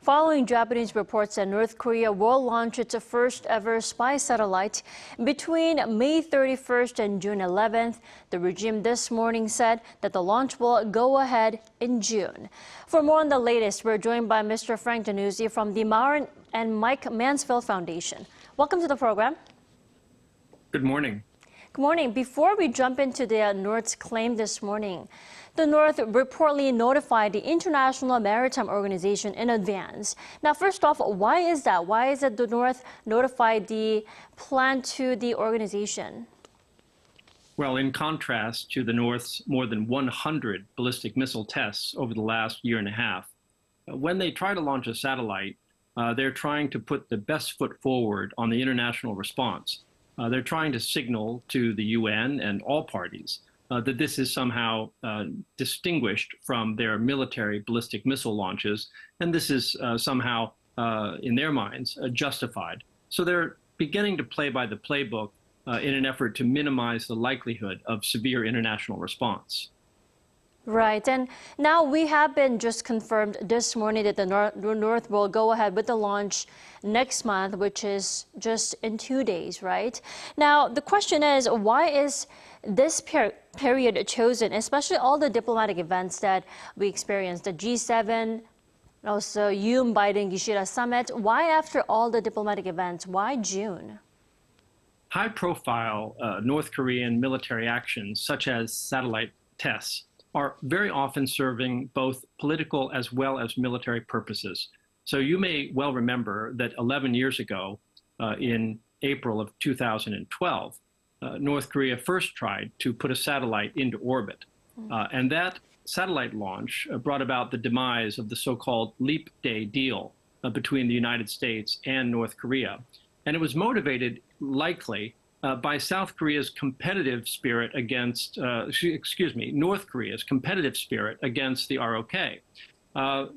Following Japanese reports that North Korea will launch its first ever spy satellite between May 31st and June 11th, the regime this morning said that the launch will go ahead in June. For more on the latest, we're joined by Mr. Frank Jannuzi from the Maureen and Mike Mansfield Foundation. Welcome to the program. Good morning. Good morning. Before we jump into the North's claim this morning, the North reportedly notified the International Maritime Organization in advance. Now, first off, why is that? Why is it the North notified the plan to the organization? Well, in contrast to the North's more than 100 ballistic missile tests over the last year and a half, when they try to launch a satellite, they're trying to put the best foot forward on the international response. They're trying to signal to the UN and all parties that this is somehow distinguished from their military ballistic missile launches, and this is somehow, in their minds, justified. So they're beginning to play by the playbook in an effort to minimize the likelihood of severe international response. Right, and now we have been just confirmed this morning that the North will go ahead with the launch next month, which is just in 2 days, right? Now, the question is, why is this period chosen, especially all the diplomatic events that we experienced, the G7, also Yoon-Biden-Kishida summit? Why after all the diplomatic events, why June? High-profile North Korean military actions, such as satellite tests, are very often serving both political as well as military purposes. So you may well remember that 11 years ago, in April of 2012, North Korea first tried to put a satellite into orbit. And that satellite launch brought about the demise of the so-called Leap Day deal between the United States and North Korea. And it was motivated likely by South Korea's competitive spirit against, North Korea's competitive spirit against the ROK.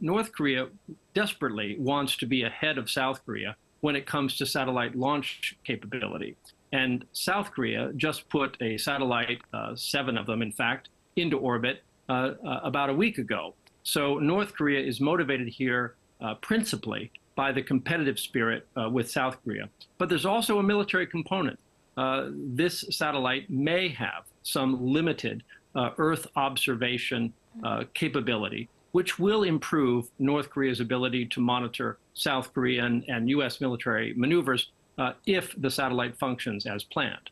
North Korea desperately wants to be ahead of South Korea when it comes to satellite launch capability. And South Korea just put a satellite, 7 of them in fact, into orbit about a week ago. So North Korea is motivated here principally by the competitive spirit with South Korea. But there's also a military component. This satellite may have some limited Earth observation capability, which will improve North Korea's ability to monitor South Korean and U.S. military maneuvers if the satellite functions as planned.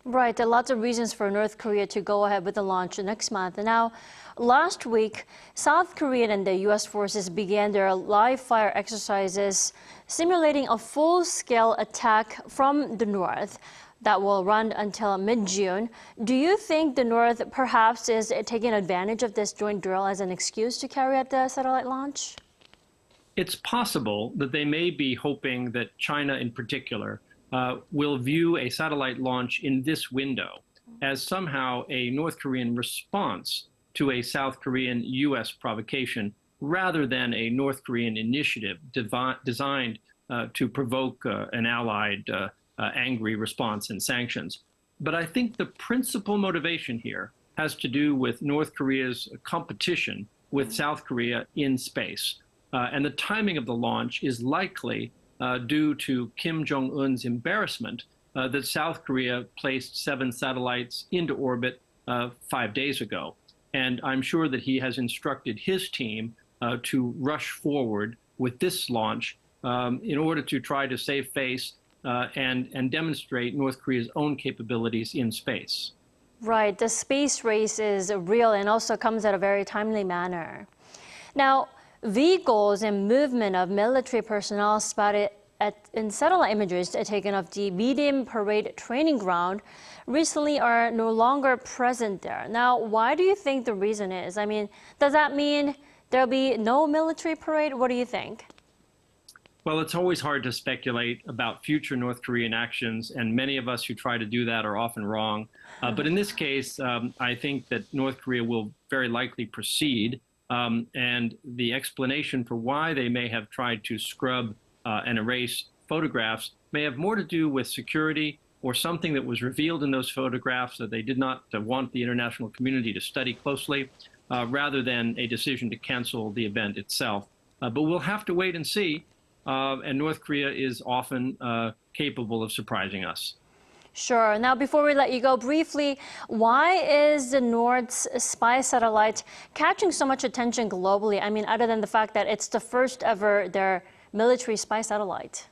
Right, there are lots of reasons for North Korea to go ahead with the launch next month. Now, last week, South Korean and the U.S. forces began their live fire exercises simulating a full-scale attack from the North that will run until mid-June. Do you think the North perhaps is taking advantage of this joint drill as an excuse to carry out the satellite launch? It's possible that they may be hoping that China in particular will view a satellite launch in this window as somehow a North Korean response to a South Korean U.S. provocation rather than a North Korean initiative designed to provoke an allied angry response and sanctions. But I think the principal motivation here has to do with North Korea's competition with South Korea in space. And the timing of the launch is likely due to Kim Jong-un's embarrassment that South Korea placed 7 satellites into orbit 5 days ago. And I'm sure that he has instructed his team to rush forward with this launch in order to try to save face and demonstrate North Korea's own capabilities in space. Right, the space race is real and also comes at a very timely manner. Now, vehicles and movement of military personnel spotted in satellite images taken of the Medium Parade training ground recently are no longer present there. Now, why do you think the reason is? I mean, does that mean there'll be no military parade? What do you think? Well, it's always hard to speculate about future North Korean actions, and many of us who try to do that are often wrong. But in this case, I think that North Korea will very likely proceed. And the explanation for why they may have tried to scrub and erase photographs may have more to do with security or something that was revealed in those photographs that they did not want the international community to study closely, rather than a decision to cancel the event itself. But we'll have to wait and see. And North Korea is often capable of surprising us. Sure. Now, before we let you go, briefly, why is the North's spy satellite catching so much attention globally? I mean, other than the fact that it's the first ever their military spy satellite.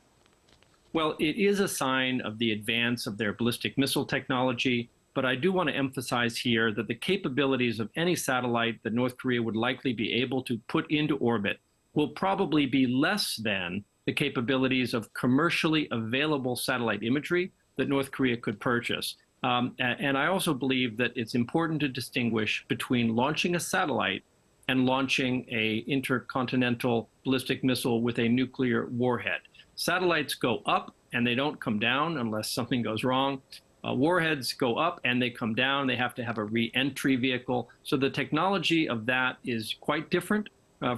Well, it is a sign of the advance of their ballistic missile technology, but I do want to emphasize here that the capabilities of any satellite that North Korea would likely be able to put into orbit will probably be less than the capabilities of commercially available satellite imagery that North Korea could purchase. And I also believe that it's important to distinguish between launching a satellite and launching an intercontinental ballistic missile with a nuclear warhead. Satellites go up and they don't come down unless something goes wrong. Warheads go up and they come down. They have to have a re-entry vehicle. So the technology of that is quite different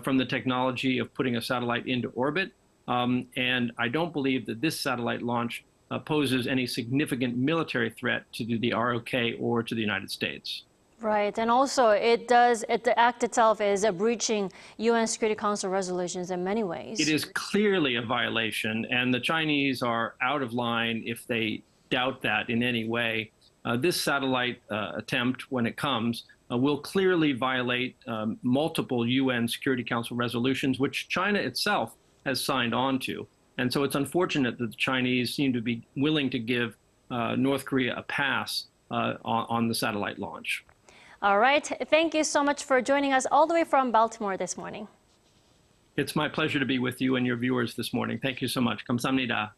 from the technology of putting a satellite into orbit. And I don't believe that this satellite launch poses any significant military threat to the ROK or to the United States. Right, and also the act itself is breaching UN Security Council resolutions in many ways. It is clearly a violation, and the Chinese are out of line if they doubt that in any way. This satellite attempt, when it comes, will clearly violate multiple UN Security Council resolutions, which China itself has signed on to. And so it's unfortunate that the Chinese seem to be willing to give North Korea a pass on the satellite launch. All right. Thank you so much for joining us all the way from Baltimore this morning. It's my pleasure to be with you and your viewers this morning. Thank you so much. 감사합니다.